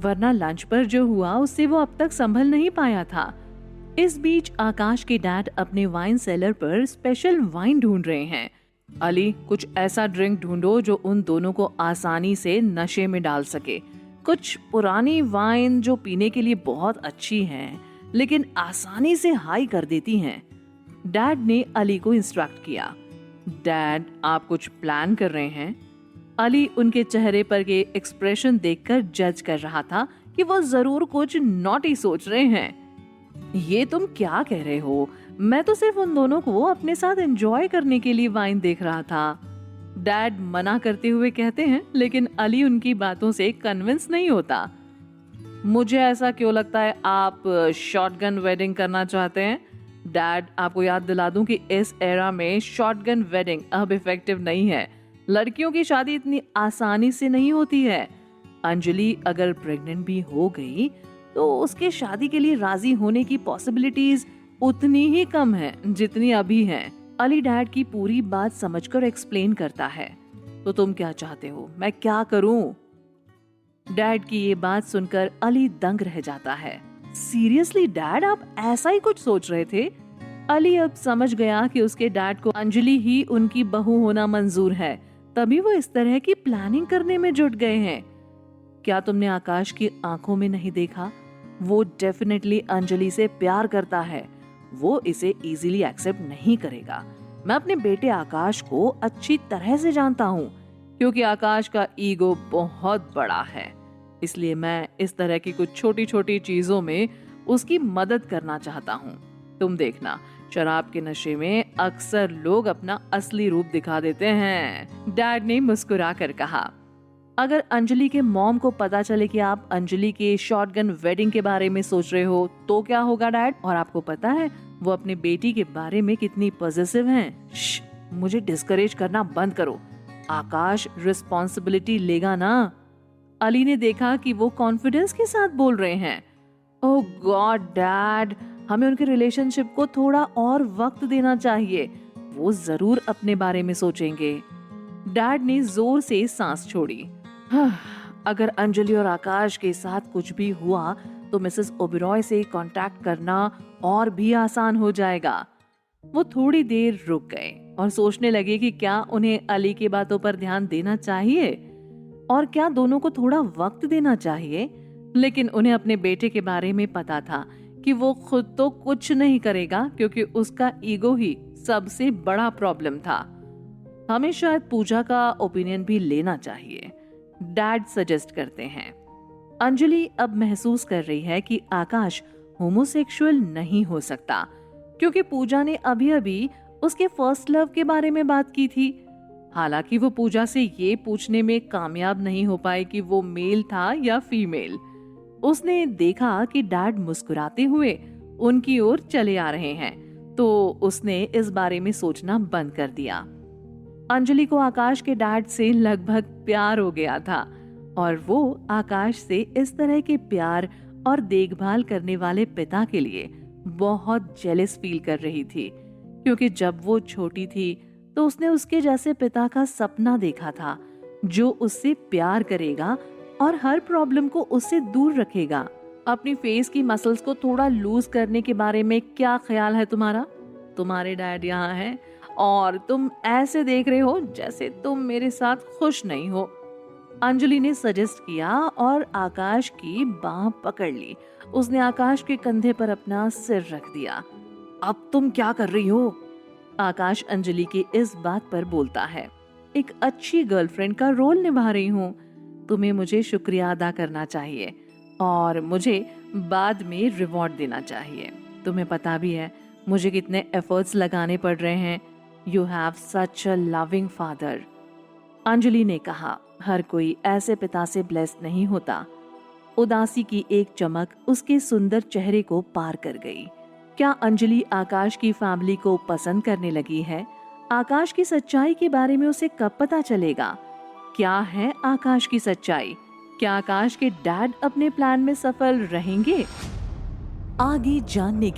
वरना लंच पर जो हुआ उससे वो अब तक संभल नहीं पाया था। इस बीच आकाश के डैड अपने वाइन सेलर पर स्पेशल वाइन ढूंढ रहे हैं। अली, कुछ ऐसा ड्रिंक ढूंढो जो उन दोनों को आसानी से नशे में डाल सके। कुछ पुरानी वाइन जो पीने के लिए बहुत अच्छी हैं, लेकिन आसानी से हाई कर देती हैं। डैड ने अली को इंस्ट्रक्ट किया। डैड, आप कुछ प्लान कर रहे हैं? अली उनके चेहरे पर के एक्सप्रेशन देखकर जज कर रहा था कि वो जरूर कुछ नॉटी सोच रहे हैं। ये तुम क्या कह रहे हो? मैं तो सिर्फ उन दोनों को अपने साथ एंजॉय करने के लिए वाइन देख रहा था। डैड मना करते हुए कहते हैं, लेकिन अली उनकी बातों से कन्विंस नहीं होता। मुझे ऐसा क्यों लगता है आप शॉटगन वेडिंग करना चाहते हैं? डैड, आपको याद दिला दूं कि इस एरा में शॉटगन वेडिंग अब इफेक्टिव नहीं है। लड़कियों की शादी इतनी आसानी से नहीं होती है। अंजलि अगर प्रेग्नेंट भी हो गई तो उसके शादी के लिए राजी होने की पॉसिबिलिटीज उतनी ही कम है जितनी अभी हैं। अली डैड की पूरी बात समझकर एक्सप्लेन करता है। तो तुम क्या चाहते हो? मैं क्या करूं? डैड की ये बात सुनकर अली दंग रह जाता है। सीरियसली डैड, आप ऐसा ही कुछ सोच रहे थे? अली अब समझ गया कि उसके डैड को अंजलि ही उनकी बहू होना मंजूर है, तभी वो इस तरह की प्लानिंग करने में जुट गए हैं। क्या तुमने आकाश की आंखों में नहीं देखा? वो डेफिनेटली अंजलि से प्यार करता है। वो इसे इजीली एक्सेप्ट नहीं करेगा। मैं अपने बेटे आकाश को अच्छी तरह से जानता हूँ, क्योंकि आकाश का ईगो बहुत बड़ा है। इसलिए मैं इस तरह की कुछ छोटी छोटी चीजों में उसकी मदद करना चाहता हूँ। तुम देखना, शराब के नशे में अक्सर लोग अपना असली रूप दिखा देते हैं। डैड ने मुस्कुरा कर कहा। अगर अंजलि के मॉम को पता चले कि आप अंजलि के शॉटगन वेडिंग के बारे में सोच रहे हो तो क्या होगा डैड? और आपको पता है वो अपने बेटी के बारे में कितनी पॉजिटिव हैं। मुझे डिस्करेज करना बंद करो। आकाश रिस्पॉन्सिबिलिटी लेगा ना। अली ने देखा कि वो कॉन्फिडेंस के साथ बोल रहे हैं। ओह गॉड डैड, हमें उनके रिलेशनशिप को थोड़ा और वक्त देना चाहिए। वो जरूर अपने बारे में सोचेंगे। डैड ने जोर से सांस छोड़ी। अगर अंजलि और आकाश के साथ कुछ भी हुआ तो मिसेस ओबेरॉय से कांटेक्ट करना और भी आसान हो जाएगा। वो थोड़ी देर रुक गए और सोचने लगे कि क्या उन्हें अली की बातों पर ध्यान देना चाहिए और क्या दोनों को थोड़ा वक्त देना चाहिए। लेकिन उन्हें अपने बेटे के बारे में पता था कि वो खुद तो कुछ नहीं करेगा, क्योंकि उसका ईगो ही सबसे बड़ा प्रॉब्लम था। हमें शायद पूजा का ओपिनियन भी लेना चाहिए, डैड सजेस्ट करते हैं। अंजलि अब महसूस कर रही है कि आकाश होमोसेक्सुअल नहीं हो सकता, क्योंकि पूजा ने अभी अभी उसके फर्स्ट लव के बारे में बात की थी। हालांकि वो पूजा से ये पूछने में कामयाब नहीं हो पाई कि वो मेल था या फीमेल। उसने देखा कि डैड मुस्कुराते हुए उनकी ओर चले आ रहे हैं, तो उसने इस बारे में सोचना बंद कर दिया। अंजलि को आकाश के डैड से लगभग प्यार हो गया था और वो आकाश से इस तरह के प्यार और देखभाल करने वाले पिता के लिए बहुत जेलस फील कर रही थी, क्योंकि जब वो छोटी थी तो उसने उसके जैसे पिता का सपना देखा था, जो उससे प्यार करेगा और हर प्रॉब्लम को उससे दूर रखेगा। अपनी फेस की मसल्स को थोड़ा लूज करने के बारे में क्या ख्याल है तुम्हारा? तुम्हारे डैड यहाँ हैं और तुम ऐसे देख रहे हो जैसे तुम मेरे साथ खुश नहीं हो। अंजलि ने सजेस्ट किया और आकाश की बाह पकड़ ली। उसने आकाश के कंधे पर अपना सिर रख दिया। अब तुम क्या कर रही हो? आकाश अंजलि की इस बात पर बोलता है। एक अच्छी गर्लफ्रेंड का रोल निभा रही हूँ। तुम्हें मुझे शुक्रिया अदा करना चाहिए और मुझे बाद में रिवॉर्ड देना चाहिए। तुम्हें पता भी है मुझे कितने एफर्ट्स लगाने पड़ रहे हैं। You have such a loving father. Anjali ने कहा, हर कोई ऐसे पिता से ब्लेस नहीं होता। उदासी की एक चमक उसके सुंदर चेहरे को पार कर गई। क्या अंजलि आकाश की फैमिली को पसंद करने लगी है? आकाश की सच्चाई के बारे में उसे कब पता चलेगा? क्या है आकाश की सच्चाई? क्या आकाश के डैड अपने प्लान में सफल रहेंगे? आगे जानने